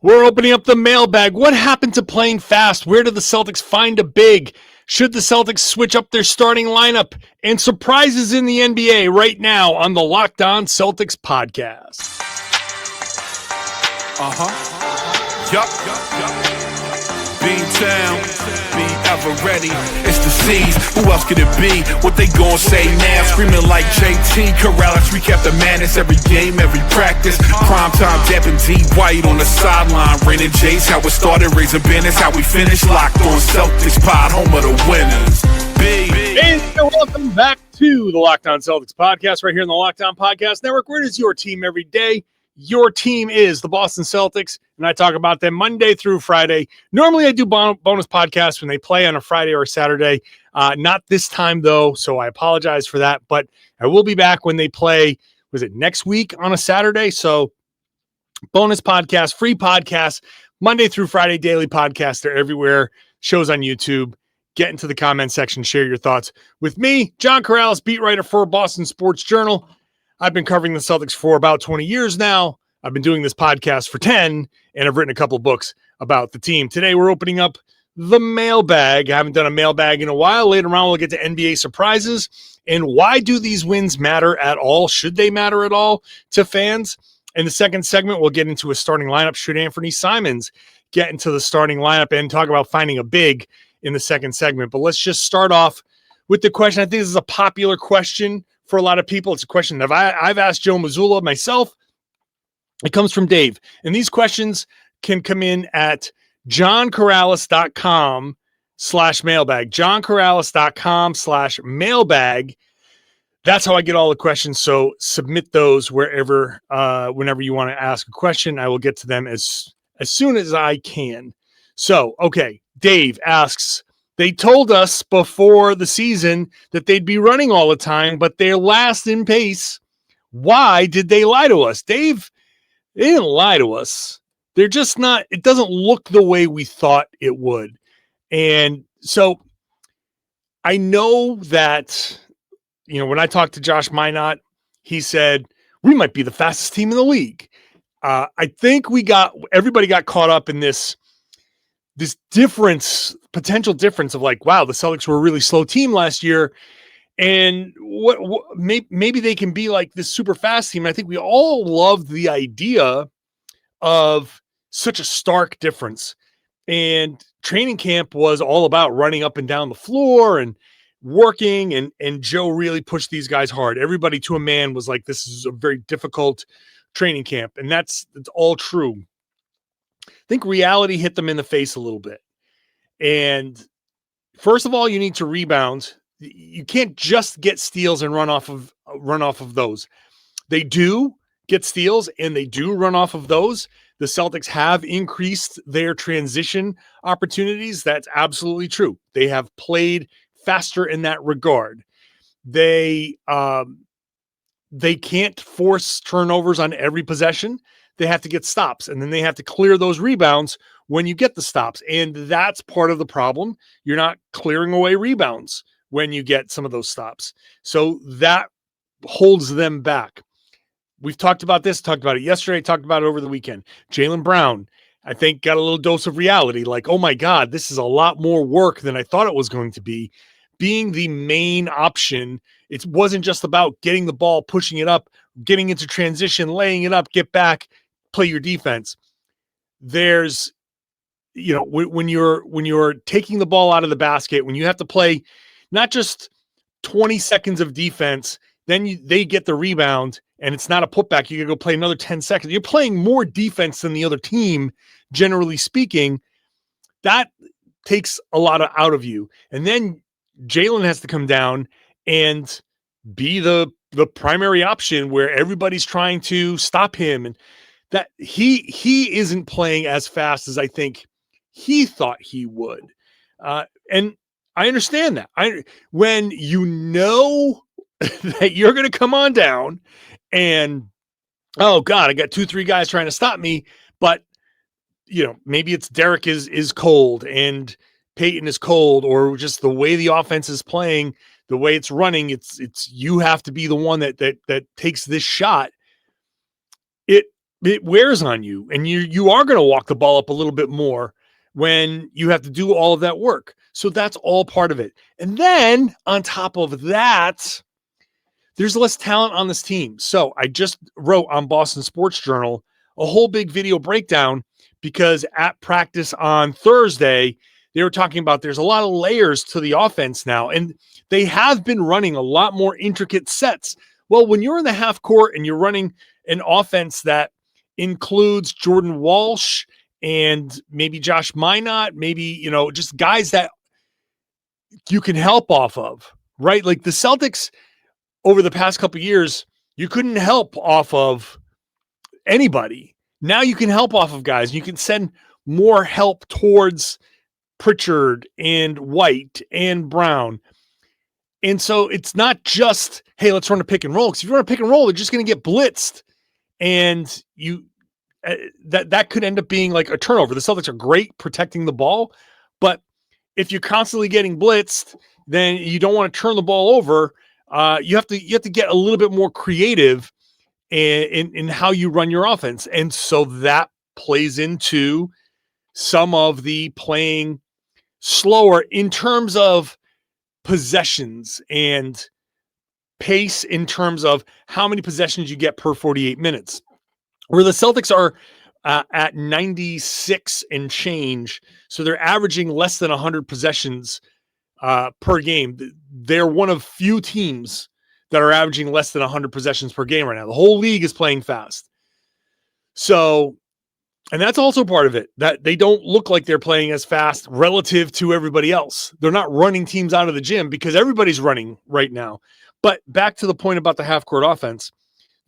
We're opening up the mailbag. What happened to playing fast? Where did the Celtics find a big? Should the Celtics switch up their starting lineup? And surprises in the NBA right now on the Locked On Celtics podcast. Yup. Beantown, be ever ready. It's the C's. Who else could it be? What they gon' say now? Screaming like JT. Karalis, recap the madness every game, every practice. Prime time, Depp and D White on the sideline. Raining J's, how it started, raising banners, how we finished. Locked On Celtics pod, home of the winners. And welcome back to the Locked On Celtics podcast, right here in the Locked On Podcast Network, where it is your team every day. Your team is the Boston Celtics, and I talk about them Monday through Friday. Normally, I do bonus podcasts when they play on a Friday or a Saturday. Not this time, though, so I apologize for that. But I will be back when they play, was it next week on a Saturday? So bonus podcast, free podcast, Monday through Friday, daily podcast. They're everywhere. Shows on YouTube. Get into the comment section. Share your thoughts with me, John Karalis, beat writer for Boston Sports Journal. I've been covering the Celtics for about 20 years now. I've been doing this podcast for 10, and I've written a couple of books about the team. Today, we're opening up the mailbag. I haven't done a mailbag in a while. Later on, we'll get to NBA surprises. And why do these wins matter at all? Should they matter at all to fans? In the second segment, we'll get into a starting lineup. Should Anfernee Simons get into the starting lineup and talk about finding a big in the second segment? But let's just start off with the question. I think this is a popular question for a lot of people. It's a question that I've asked Joe Mazzulla myself. It comes from Dave. And these questions can come in at johnkaralis.com/mailbag. johnkaralis.com/mailbag. That's how I get all the questions. So submit those whenever you want to ask a question. I will get to them as soon as I can. So, okay. Dave asks, they told us before the season that they'd be running all the time, but they're last in pace. Why did they lie to us? Dave, they didn't lie to us. They're just not, it doesn't look the way we thought it would. And so I know that, when I talked to Josh Minot, he said, we might be the fastest team in the league. I think everybody got caught up in this potential difference of like, wow, the Celtics were a really slow team last year. And maybe they can be like this super fast team. I think we all loved the idea of such a stark difference. And training camp was all about running up and down the floor and working. And Joe really pushed these guys hard. Everybody to a man was like, this is a very difficult training camp. And it's all true. I think reality hit them in the face a little bit. And first of all, you need to rebound. You can't just get steals and run off of those. They do get steals and they do run off of those. The Celtics have increased their transition opportunities. That's absolutely true. They have played faster in that regard. They can't force turnovers on every possession. They have to get stops, and then they have to clear those rebounds when you get the stops. And that's part of the problem. You're not clearing away rebounds when you get some of those stops. So that holds them back. We've talked about this, talked about it yesterday, talked about it over the weekend. Jaylen Brown, I think, got a little dose of reality. Like, oh my God, this is a lot more work than I thought it was going to be. Being the main option, it wasn't just about getting the ball, pushing it up, getting into transition, laying it up, get back, play your defense. There's, when you're taking the ball out of the basket, when you have to play not just 20 seconds of defense, then they get the rebound and it's not a putback. You can go play another 10 seconds. You're playing more defense than the other team, generally speaking. That takes a lot out of you. And then Jaylen has to come down and be the primary option where everybody's trying to stop him, and that he isn't playing as fast as I think he thought he would. And I understand that. When you know that you're going to come on down and, oh God, I got 2-3 guys trying to stop me, but maybe it's Derek is cold and Payton is cold, or just the way the offense is playing, the way it's running, it's you have to be the one that takes this shot. It it wears on you, and you are going to walk the ball up a little bit more when you have to do all of that work. So that's all part of it. And then on top of that, there's less talent on this team. So I just wrote on Boston Sports Journal a whole big video breakdown because at practice on Thursday, they were talking about there's a lot of layers to the offense now, and they have been running a lot more intricate sets. Well, when you're in the half court and you're running an offense that includes Jordan Walsh and maybe Josh Minot, maybe, just guys that you can help off of, right? Like the Celtics over the past couple of years, you couldn't help off of anybody. Now you can help off of guys. You can send more help towards Pritchard and White and Brown. And so it's not just, hey, let's run a pick and roll. Because if you run a pick and roll, they're just going to get blitzed. And that could end up being like a turnover. The Celtics are great protecting the ball, but if you're constantly getting blitzed, then you don't want to turn the ball over. You have to get a little bit more creative in how you run your offense, and so that plays into some of the playing slower in terms of possessions and pace, in terms of how many possessions you get per 48 minutes. Where the Celtics are at 96 and change, so they're averaging less than 100 possessions per game. They're one of few teams that are averaging less than 100 possessions per game right now. The whole league is playing fast. So, and that's also part of it, that they don't look like they're playing as fast relative to everybody else. They're not running teams out of the gym because everybody's running right now. But back to the point about the half-court offense,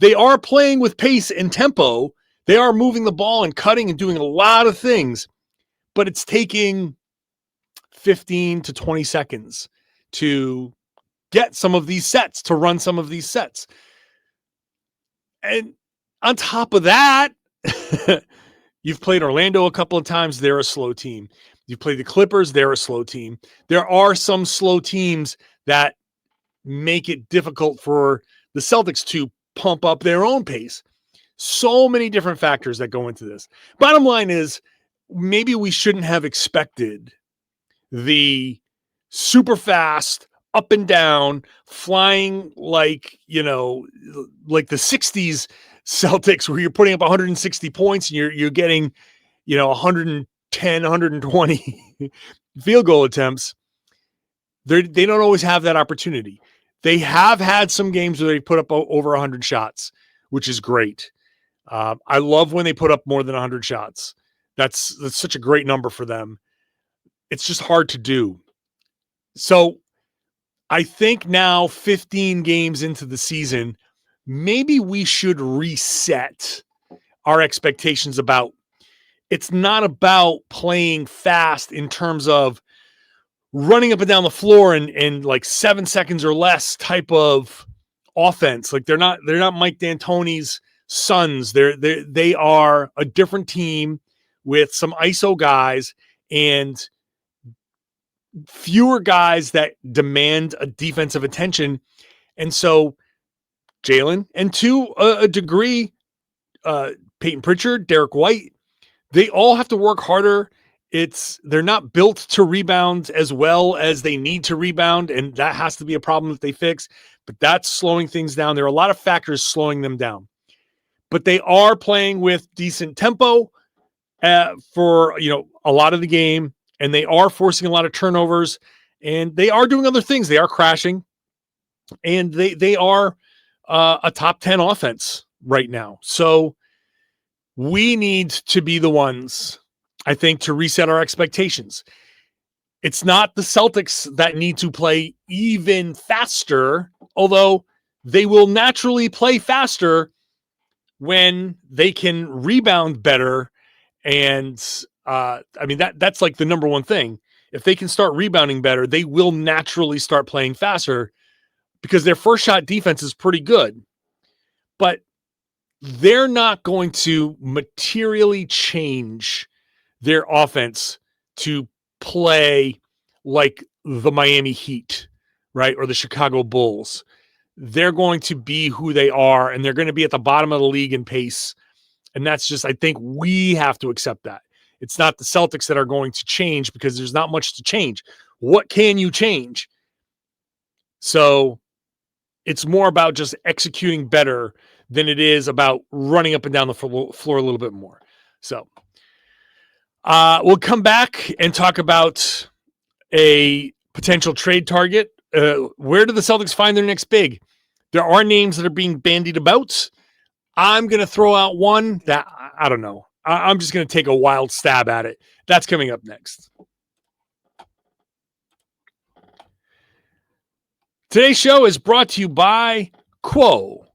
they are playing with pace and tempo. They are moving the ball and cutting and doing a lot of things, but it's taking 15 to 20 seconds to get some of these sets, to run some of these sets. And on top of that, you've played Orlando a couple of times. They're a slow team. You've played the Clippers. They're a slow team. There are some slow teams that make it difficult for the Celtics to pump up their own pace. So many different factors that go into this. Bottom line is, maybe we shouldn't have expected the super fast, up and down, flying like the 60s Celtics, where you're putting up 160 points and you're getting, 110, 120 field goal attempts. They don't always have that opportunity. They have had some games where they put up over 100 shots, which is great. I love when they put up more than 100 shots. That's such a great number for them. It's just hard to do. So I think now 15 games into the season, maybe we should reset our expectations about, it's not about playing fast in terms of running up and down the floor and like 7 seconds or less type of offense. Like they're not Mike D'Antoni's Suns. They are a different team with some ISO guys and fewer guys that demand a defensive attention. And so Jaylen, and to a degree, Payton Pritchard, Derek White, they all have to work harder. They're not built to rebound as well as they need to rebound, and that has to be a problem that they fix. But that's slowing things down. There are a lot of factors slowing them down. But they are playing with decent tempo for a lot of the game, and they are forcing a lot of turnovers, and they are doing other things. They are crashing, and they are a top 10 offense right now. So we need to be the ones, I think, to reset our expectations. It's not the Celtics that need to play even faster, although they will naturally play faster when they can rebound better. And that's like the number one thing. If they can start rebounding better, they will naturally start playing faster because their first shot defense is pretty good. But they're not going to materially change their offense to play like the Miami Heat, right? Or the Chicago Bulls. They're going to be who they are, and they're going to be at the bottom of the league in pace. And that's just, I think we have to accept that. It's not the Celtics that are going to change because there's not much to change. What can you change? So it's more about just executing better than it is about running up and down the floor a little bit more. So we'll come back and talk about a potential trade target. Where do the Celtics find their next big? There are names that are being bandied about. I'm going to throw out one that I don't know. I'm just going to take a wild stab at it. That's coming up next. Today's show is brought to you by Quo.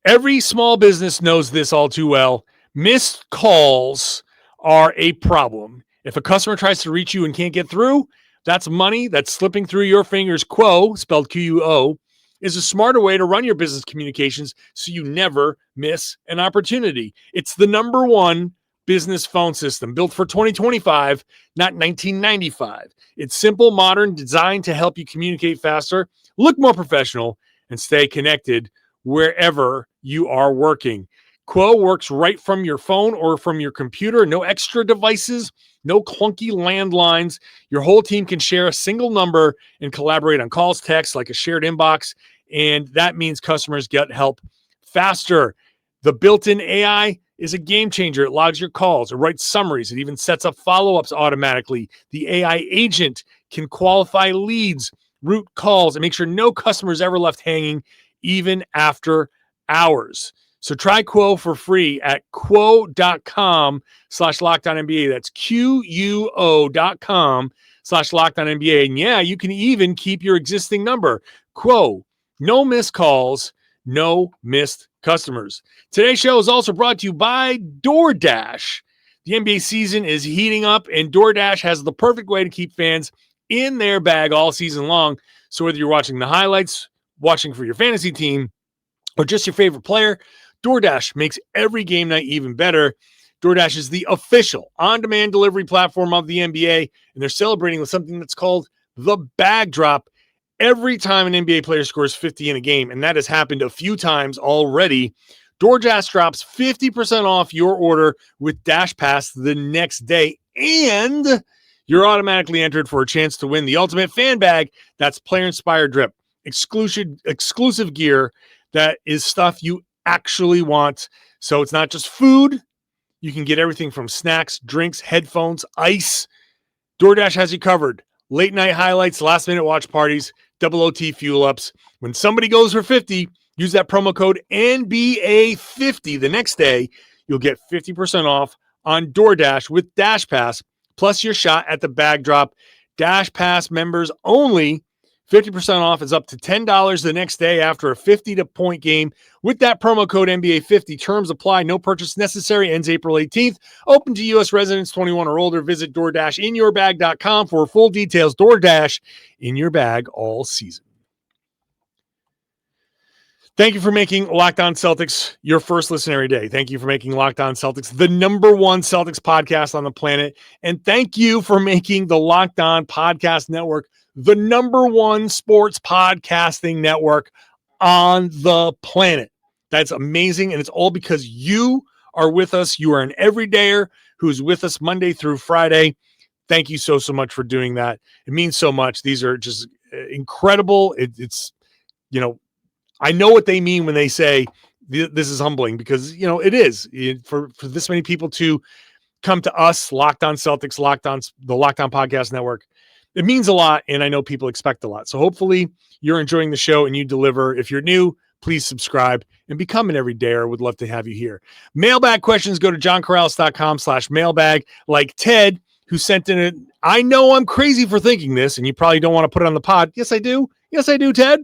Every small business knows this all too well. Missed calls are a problem. If a customer tries to reach you and can't get through, that's money that's slipping through your fingers. Quo, spelled Q-U-O, is a smarter way to run your business communications so you never miss an opportunity. It's the number one business phone system built for 2025, not 1995. It's simple, modern, designed to help you communicate faster, look more professional, and stay connected wherever you are working. Quo works right from your phone or from your computer. No extra devices, no clunky landlines. Your whole team can share a single number and collaborate on calls, texts, like a shared inbox. And that means customers get help faster. The built-in AI is a game changer. It logs your calls. It writes summaries. It even sets up follow-ups automatically. The AI agent can qualify leads, route calls, and make sure no customer is ever left hanging, even after hours. So try Quo for free at quo.com/LockedOnNBA. That's QUO.com/LockedOnNBA. And yeah, you can even keep your existing number. Quo, no missed calls, no missed customers. Today's show is also brought to you by DoorDash. The NBA season is heating up, and DoorDash has the perfect way to keep fans in their bag all season long. So whether you're watching the highlights, watching for your fantasy team, or just your favorite player, DoorDash makes every game night even better. DoorDash is the official on-demand delivery platform of the NBA, and they're celebrating with something that's called the bag drop every time an NBA player scores 50 in a game, and that has happened a few times already. DoorDash drops 50% off your order with Dash Pass the next day, and you're automatically entered for a chance to win the ultimate fan bag. That's player-inspired drip, exclusive gear that is stuff you actually want. So it's not just food. You can get everything from snacks, drinks, headphones, ice. DoorDash has you covered. Late night highlights, last minute watch parties, double OT fuel ups. When somebody goes for 50, use that promo code NBA50 the next day. You'll get 50% off on DoorDash with Dash Pass, plus your shot at the bag drop. Dash Pass members only. 50% off is up to $10 the next day after a 50-point game with that promo code NBA50. Terms apply. No purchase necessary. Ends April 18th. Open to U.S. residents 21 or older. Visit DoorDashInYourBag.com for full details. DoorDash in your bag all season. Thank you for making Locked On Celtics your first listen every day. Thank you for making Locked On Celtics the number one Celtics podcast on the planet. And thank you for making the Locked On Podcast Network the number one sports podcasting network on the planet. That's amazing. And it's all because you are with us. You are an everydayer who's with us Monday through Friday. Thank you so much for doing that. It means so much. These are just incredible. It's, I know what they mean when they say this is humbling, because, it is for this many people to come to us, Locked On Celtics, the Locked On Podcast Network. It means a lot, and I know people expect a lot. So hopefully you're enjoying the show and you deliver. If you're new, please subscribe and become an everydayer. Would love to have you here. Mailbag questions, go to johnkaralis.com/mailbag. Like Ted, who sent in it. I know I'm crazy for thinking this, and you probably don't want to put it on the pod. Yes, I do. Yes, I do, Ted.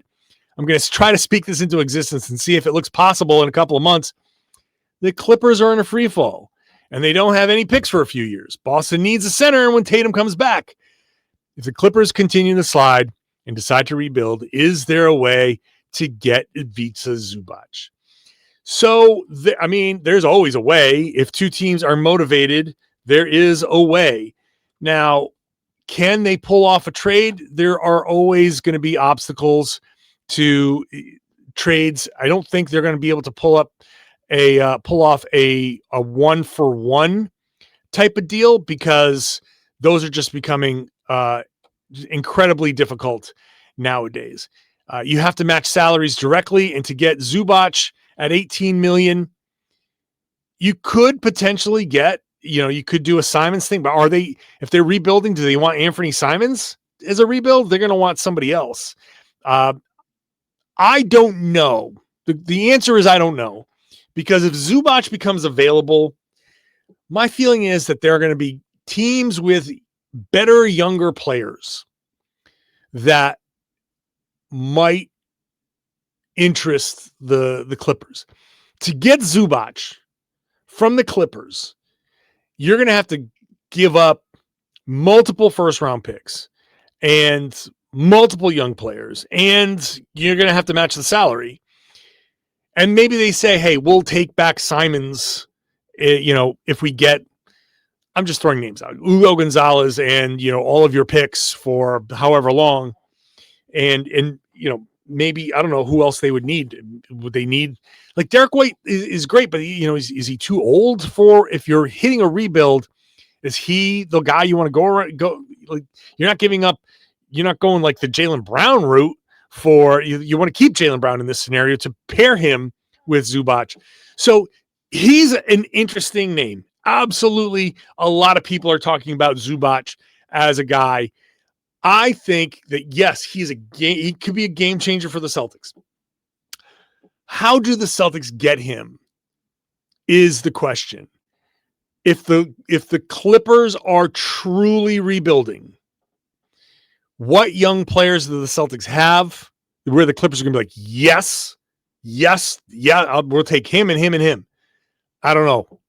I'm going to try to speak this into existence and see if it looks possible in a couple of months. The Clippers are in a free fall, and they don't have any picks for a few years. Boston needs a center when Tatum comes back. If the Clippers continue to slide and decide to rebuild, is there a way to get Ivica Zubac? So, there's always a way. If two teams are motivated, there is a way. Now, can they pull off a trade? There are always going to be obstacles to trades. I don't think they're going to be able to pull up pull off a 1-for-1 type of deal, because those are just becoming incredibly difficult nowadays. You have to match salaries directly, and to get Zubac at $18 million, you could potentially get, you could do a Simons thing, but if they're rebuilding, do they want Anfernee Simons as a rebuild? They're going to want somebody else. I don't know. The answer is I don't know, because if Zubac becomes available, my feeling is that there are going to be teams with better younger players that might interest the Clippers. To get Zubac from the Clippers, you're going to have to give up multiple first-round picks and multiple young players, and you're going to have to match the salary. And maybe they say, hey, we'll take back Simons, if we get, I'm just throwing names out, Hugo Gonzalez and, all of your picks for however long. And maybe, I don't know who else they would need. Would they need, like, Derek White is great, but is he too old for, if you're hitting a rebuild, is he the guy you want to go, like, you're not going like the Jaylen Brown route for, you want to keep Jaylen Brown in this scenario to pair him with Zubac. So he's an interesting name. Absolutely. A lot of people are talking about Zubac as a guy. I think that, yes, he could be a game changer for the Celtics. How do the Celtics get him is the question. If the Clippers are truly rebuilding, what young players do the Celtics have where the Clippers are going to be like, yes, yeah, we'll take him and him and him? I don't know.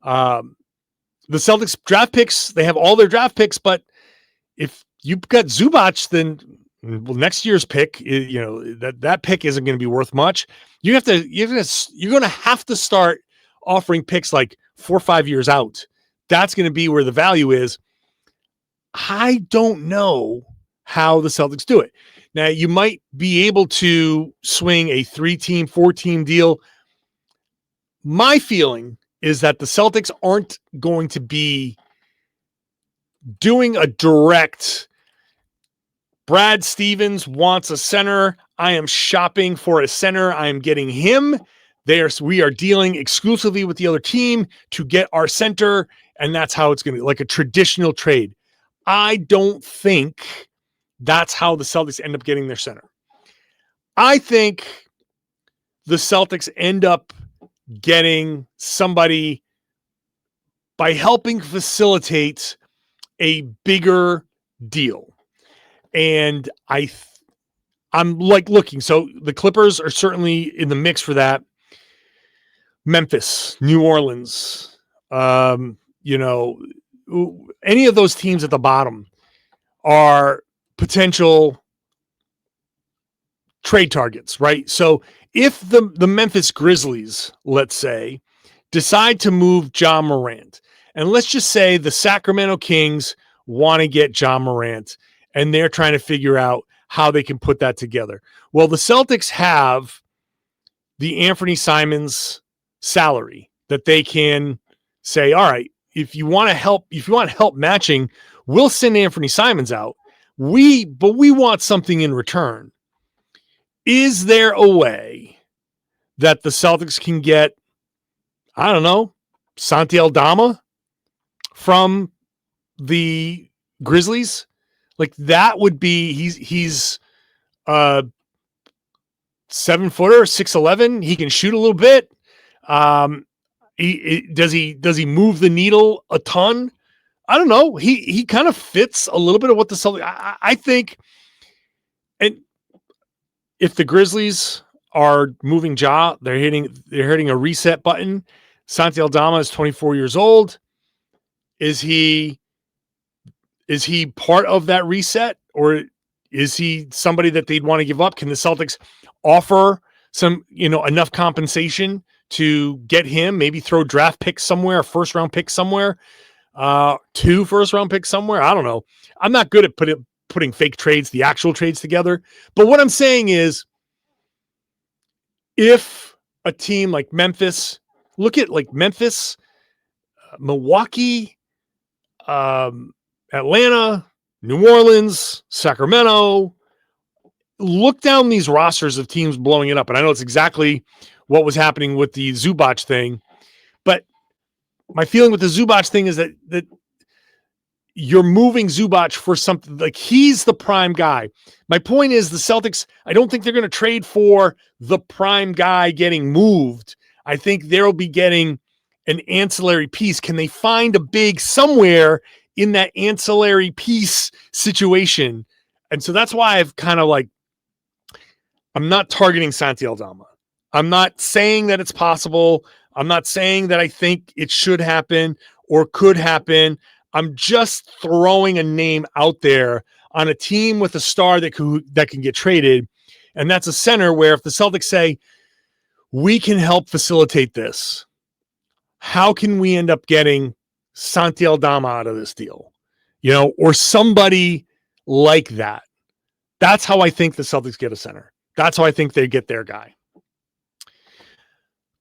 The Celtics draft picks, they have all their draft picks, but if you've got Zubac, then next year's pick, that pick isn't going to be worth much. You're going to have to start offering picks like 4 or 5 years out. That's going to be where the value is. I don't know how the Celtics do it. Now, you might be able to swing a 3-team, 4-team deal. My feeling is that the Celtics aren't going to be doing a direct, Brad Stevens wants a center, I am shopping for a center, I am getting him. We are dealing exclusively with the other team to get our center, and that's how it's going to be, like a traditional trade. I don't think that's how the Celtics end up getting their center. I think the Celtics end up getting somebody by helping facilitate a bigger deal. And I'm like looking. So the Clippers are certainly in the mix for that. Memphis, New Orleans, any of those teams at the bottom are potential trade targets, right? So if the Memphis Grizzlies, let's say, decide to move Ja Morant, and let's just say the Sacramento Kings want to get Ja Morant, and they're trying to figure out how they can put that together. Well, the Celtics have the Anfernee Simons salary that they can say, all right, if you want help matching, we'll send Anfernee Simons out. But we want something in return. Is there a way that the Celtics can get, I don't know, Santi Aldama from the Grizzlies? Like, that would be, he's 7-footer, 6'11". He can shoot a little bit. Does he move the needle a ton? I don't know. He kind of fits a little bit of what the Celtics, I think. And if the Grizzlies are moving Ja, they're hitting a reset button. Santi Aldama is 24 years old. Is he part of that reset, or is he somebody that they'd want to give up? Can the Celtics offer some, enough compensation to get him? Maybe throw draft picks somewhere, a first round pick somewhere, 2 first round picks somewhere. I don't know. I'm not good at putting fake trades, the actual trades together. But what I'm saying is, if a team like Memphis. Look at like Memphis, Milwaukee, Atlanta, New Orleans, Sacramento. Look down these rosters of teams blowing it up. And I know it's exactly what was happening with the Zubac thing. But my feeling with the Zubac thing is that you're moving Zubac for something like he's the prime guy. My point is the Celtics, I don't think they're going to trade for the prime guy getting moved. I think they'll be getting an ancillary piece. Can they find a big somewhere in that ancillary piece situation? And so that's why I've kind of like, I'm not targeting Santi Aldama. I'm not saying that it's possible. I'm not saying that I think it should happen or could happen. I'm just throwing a name out there on a team with a star that can get traded. And that's a center where if the Celtics say, we can help facilitate this, how can we end up getting Santi Aldama out of this deal? Or somebody like that. That's how I think the Celtics get a center. That's how I think they get their guy.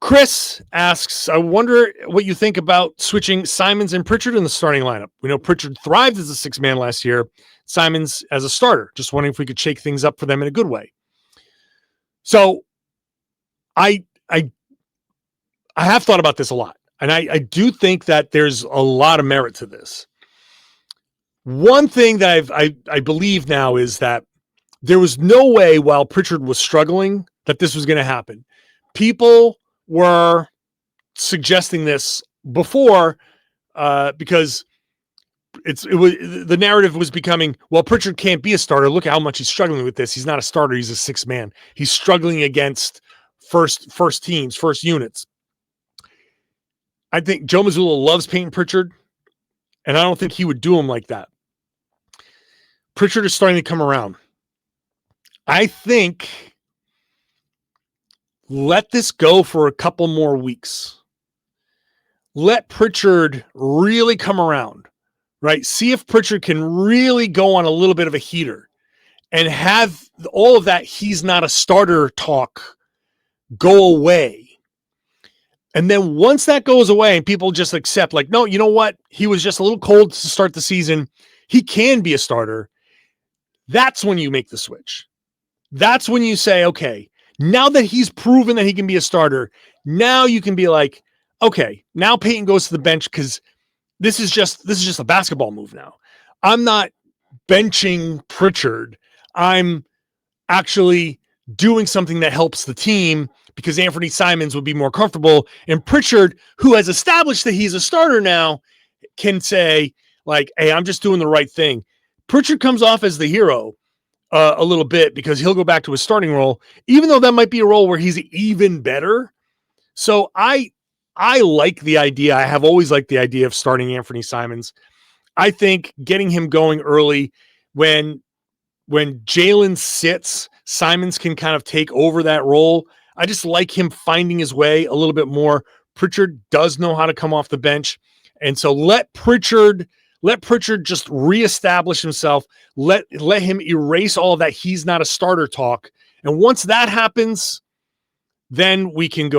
Chris asks, I wonder what you think about switching Simons and Pritchard in the starting lineup. We know Pritchard thrived as a sixth man last year, Simons as a starter. Just wondering if we could shake things up for them in a good way. So I have thought about this a lot, and I do think that there's a lot of merit to this. One thing that I believe now is that there was no way while Pritchard was struggling that this was going to happen. People were suggesting this before because the narrative was becoming, well, Pritchard can't be a starter. Look at how much he's struggling with this. He's not a starter. He's a sixth man. He's struggling against first teams, first units. I think Joe Mazzulla loves Payton Pritchard, and I don't think he would do him like that. Pritchard is starting to come around. I think let this go for a couple more weeks. Let Pritchard really come around, right? See if Pritchard can really go on a little bit of a heater and have all of that he's not a starter talk go away. And then once that goes away and people just accept like, no, you know what? He was just a little cold to start the season. He can be a starter. That's when you make the switch. That's when you say, okay, now that he's proven that he can be a starter, now you can be like, okay, now Payton goes to the bench because this is just a basketball move now. I'm not benching Pritchard. I'm actually doing something that helps the team because Anfernee Simons would be more comfortable. And Pritchard, who has established that he's a starter now, can say like, hey, I'm just doing the right thing. Pritchard comes off as the hero a little bit because he'll go back to his starting role, even though that might be a role where he's even better. So I like the idea. I have always liked the idea of starting Anfernee Simons. I think getting him going early when Jaylen sits, Simons can kind of take over that role. I just like him finding his way a little bit more. Pritchard does know how to come off the bench. And so let Pritchard just reestablish himself. Let him erase all of that he's not a starter talk. And once that happens, then we can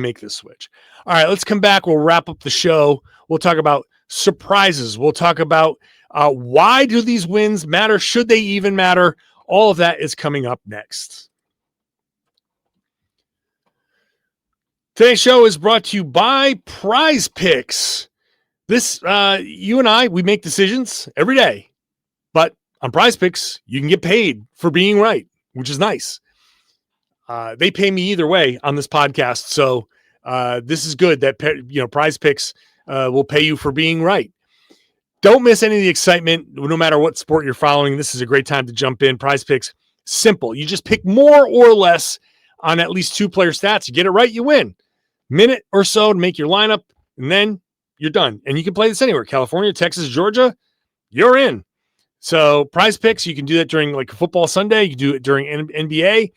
make this switch. All right, let's come back. We'll wrap up the show. We'll talk about surprises. We'll talk about why do these wins matter? Should they even matter? All of that is coming up next. Today's show is brought to you by Prize Picks. This, you and I, we make decisions every day, but on Prize Picks, you can get paid for being right, which is nice. They pay me either way on this podcast. So this is good that, Prize Picks will pay you for being right. Don't miss any of the excitement, no matter what sport you're following. This is a great time to jump in. Prize Picks, simple. You just pick more or less on at least 2 player stats. You get it right, you win. Minute or so to make your lineup, and then you're done. And you can play this anywhere. California, Texas, Georgia, you're in. So Prize Picks, you can do that during like a football Sunday. You can do it during NBA.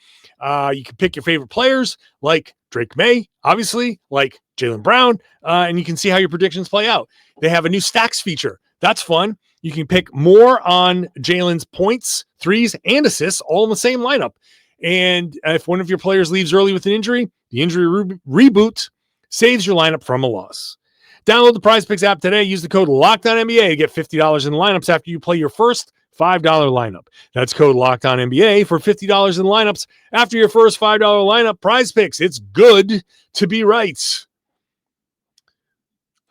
You can pick your favorite players like Drake May, obviously, like Jaylen Brown, and you can see how your predictions play out. They have a new stacks feature. That's fun. You can pick more on Jaylen's points, threes, and assists all in the same lineup. And if one of your players leaves early with an injury, the injury reboot saves your lineup from a loss. Download the Prize Picks app today. Use the code LOCKEDONNBA to get $50 in lineups after you play your first $5 lineup. That's code LOCKEDONNBA for $50 in lineups after your first $5 lineup. Prize Picks. It's good to be right.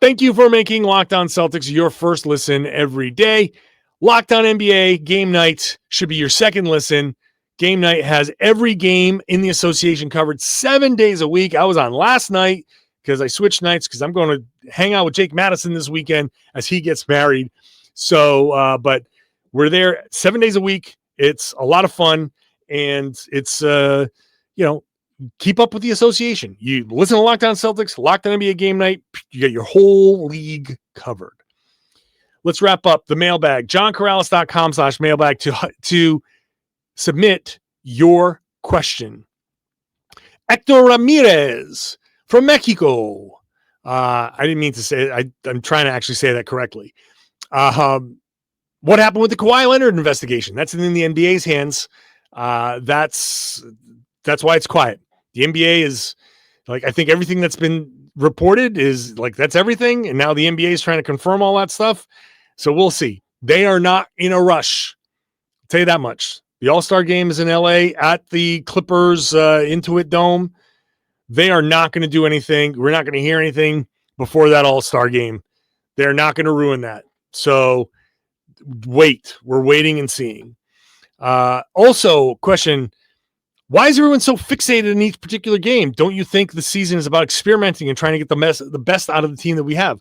Thank you for making Locked On Celtics your first listen every day. Locked On NBA Game Night should be your second listen. Game Night has every game in the association covered 7 days a week. I was on last night because I switched nights because I'm going to hang out with Jake Madison this weekend as he gets married. So, but we're there 7 days a week. It's a lot of fun, and it's, keep up with the association. You listen to Locked On Celtics, Locked On NBA Game Night, you get your whole league covered. Let's wrap up the mailbag. JohnKaralis.com/mailbag to submit your question. Hector Ramirez from Mexico. I didn't mean to say it. I'm trying to actually say that correctly. What happened with the Kawhi Leonard investigation? That's in the NBA's hands. That's why it's quiet. The NBA is like, I think everything that's been reported is like, that's everything. And now the NBA is trying to confirm all that stuff. So we'll see. They are not in a rush. I'll tell you that much. The All-Star game is in LA at the Clippers Intuit Dome. They are not going to do anything. We're not going to hear anything before that All-Star game. They're not going to ruin that. So wait. We're waiting and seeing. Also, question, why is everyone so fixated in each particular game? Don't you think the season is about experimenting and trying to get the best out of the team that we have?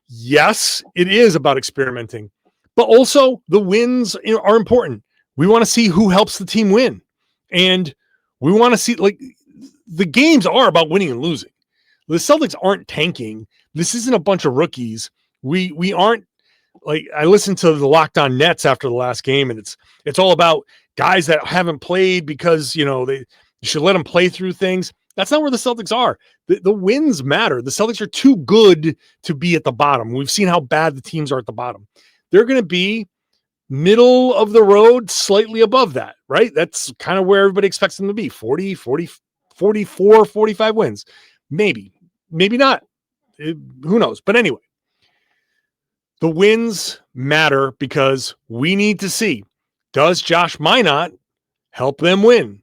Yes, it is about experimenting. But also, the wins are important. We want to see who helps the team win. And we want to see, like, the games are about winning and losing. The Celtics aren't tanking. This isn't a bunch of rookies. We aren't, like, I listened to the Locked On Nets after the last game, and it's all about guys that haven't played because, you should let them play through things. That's not where the Celtics are. The wins matter. The Celtics are too good to be at the bottom. We've seen how bad the teams are at the bottom. They're going to be middle of the road, slightly above that, right? That's kind of where everybody expects them to be. 40, 40, 44, 45 wins. Maybe not. Who knows? But anyway, the wins matter because we need to see, does Josh Minott help them win?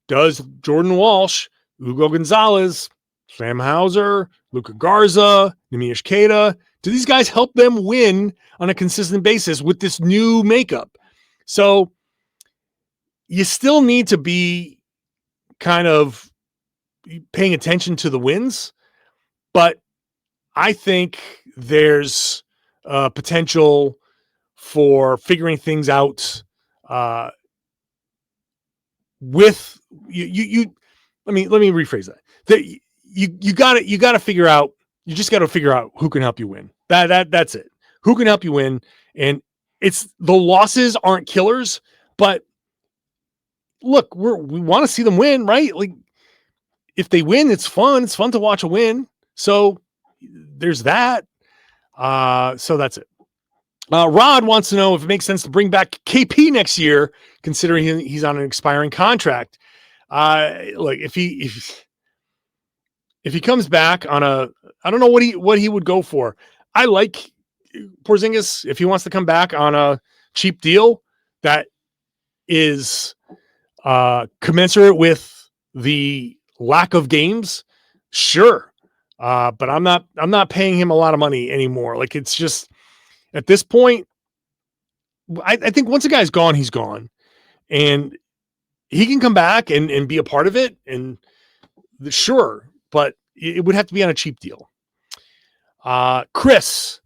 Does Jordan Walsh, Hugo Gonzalez, Sam Hauser, Luka Garza, Nemish Queta, do these guys help them win on a consistent basis with this new makeup? So you still need to be kind of paying attention to the wins, but I think there's potential for figuring things out with you. Let me rephrase that. You got to figure out. You just got to figure out who can help you win. That's it. Who can help you win? And it's the losses aren't killers, but look, we want to see them win, right? Like, if they win, it's fun. It's fun to watch a win. So there's that. So that's it. Rod wants to know if it makes sense to bring back KP next year, considering he's on an expiring contract. Like if he comes back on I don't know what he would go for. I like Porzingis if he wants to come back on a cheap deal that is commensurate with the lack of games. Sure. But I'm not paying him a lot of money anymore. Like, it's just, at this point, I think once a guy's gone, he's gone, and he can come back and be a part of it. And sure, but it would have to be on a cheap deal. Chris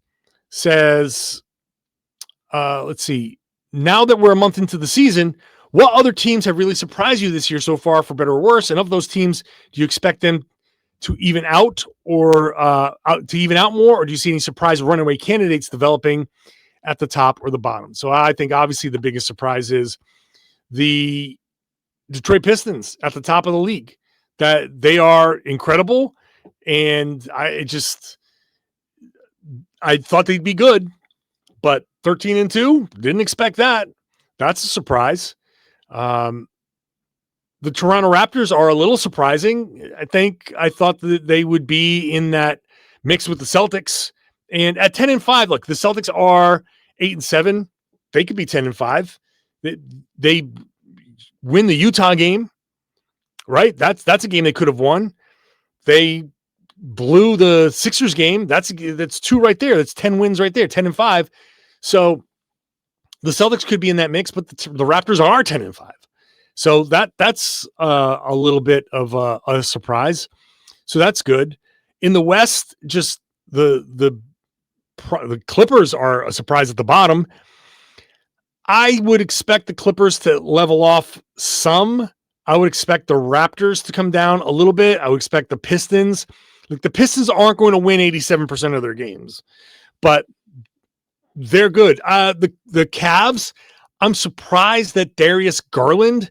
says, let's see, now that we're a month into the season, what other teams have really surprised you this year so far, for better or worse? And of those teams, do you expect them to even out more, or do you see any surprise runaway candidates developing at the top or the bottom? So I think obviously the biggest surprise is the Detroit Pistons at the top of the league, that they are incredible. And I thought they'd be good, but 13-2, didn't expect that. That's a surprise. The Toronto Raptors are a little surprising. I thought that they would be in that mix with the Celtics. And at 10-5, look, the Celtics are 8-7. They could be 10-5. They win the Utah game, right? That's a game they could have won. They blew the Sixers game. That's 2 right there. That's 10 wins right there, 10-5. So the Celtics could be in that mix, but the Raptors are 10-5. So that's a little bit of a surprise. So that's good. In the West, just the Clippers are a surprise at the bottom. I would expect the Clippers to level off some. I would expect the Raptors to come down a little bit. I would expect the Pistons. Like, the Pistons aren't going to win 87% of their games, but they're good. The Cavs, I'm surprised that Darius Garland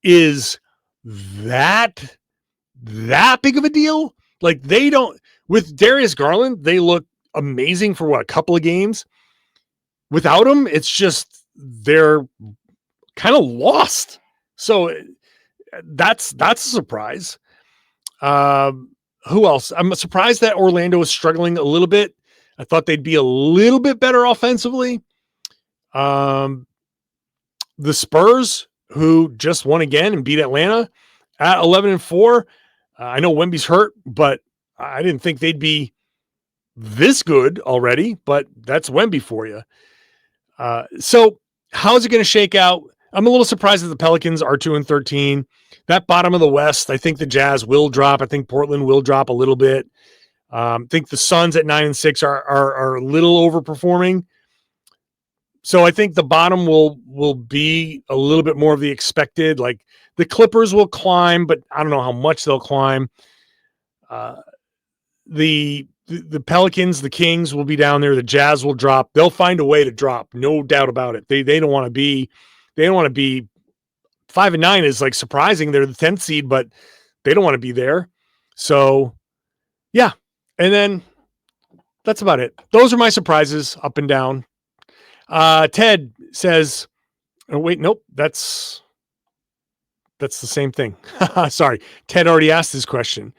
is that big of a deal. Like, they don't, with Darius Garland, they look amazing for a couple of games. Without him, it's just they're kind of lost. So that's a surprise. Who else? I'm surprised that Orlando is struggling a little bit. I thought they'd be a little bit better offensively. The Spurs, who just won again and beat Atlanta at 11-4. I know Wemby's hurt, but I didn't think they'd be this good already, but that's Wemby for you. So how's it going to shake out? I'm a little surprised that the Pelicans are 2-13. That bottom of the West, I think the Jazz will drop. I think Portland will drop a little bit. I think the Suns at 9-6 are a little overperforming. So I think the bottom will be a little bit more of the expected. Like, the Clippers will climb, but I don't know how much they'll climb. The Pelicans, the Kings will be down there. The Jazz will drop. They'll find a way to drop, no doubt about it. They don't want to be 5-9 is like surprising. They're the 10th seed, but they don't want to be there. So yeah. And then that's about it. Those are my surprises up and down. Ted says, oh, wait, nope. That's the same thing. Sorry. Ted already asked this question.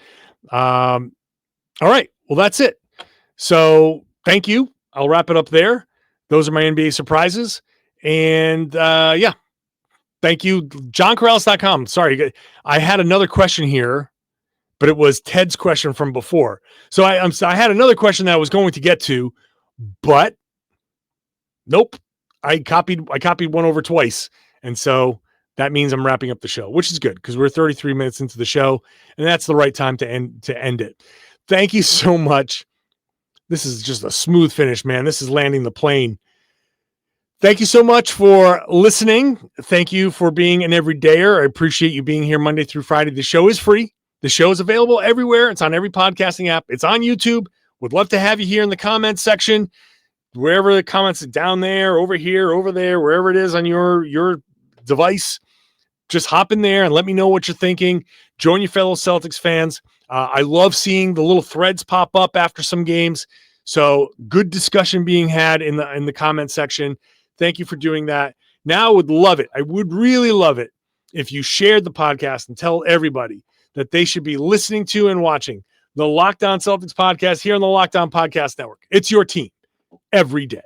All right. Well, that's it. So thank you. I'll wrap it up there. Those are my NBA surprises. And yeah, thank you. JohnKaralis.com. Sorry, I had another question here, but it was Ted's question from before. So I had another question that I was going to get to, but nope. I copied one over twice. And so that means I'm wrapping up the show, which is good because we're 33 minutes into the show, and that's the right time to end it. Thank you so much. This is just a smooth finish, man. This is landing the plane. Thank you so much for listening. Thank you for being an everydayer. I appreciate you being here Monday through Friday. The show is free. The show is available everywhere. It's on every podcasting app. It's on YouTube. Would love to have you here in the comments section, wherever the comments are, down there, over here, over there, wherever it is on your device. Just hop in there and let me know what you're thinking. Join your fellow Celtics fans. I love seeing the little threads pop up after some games. So good discussion being had in the comment section. Thank you for doing that. Now I would love it. I would really love it if you shared the podcast and tell everybody that they should be listening to and watching the Locked On Celtics podcast here on the Locked On Podcast Network. It's your team every day.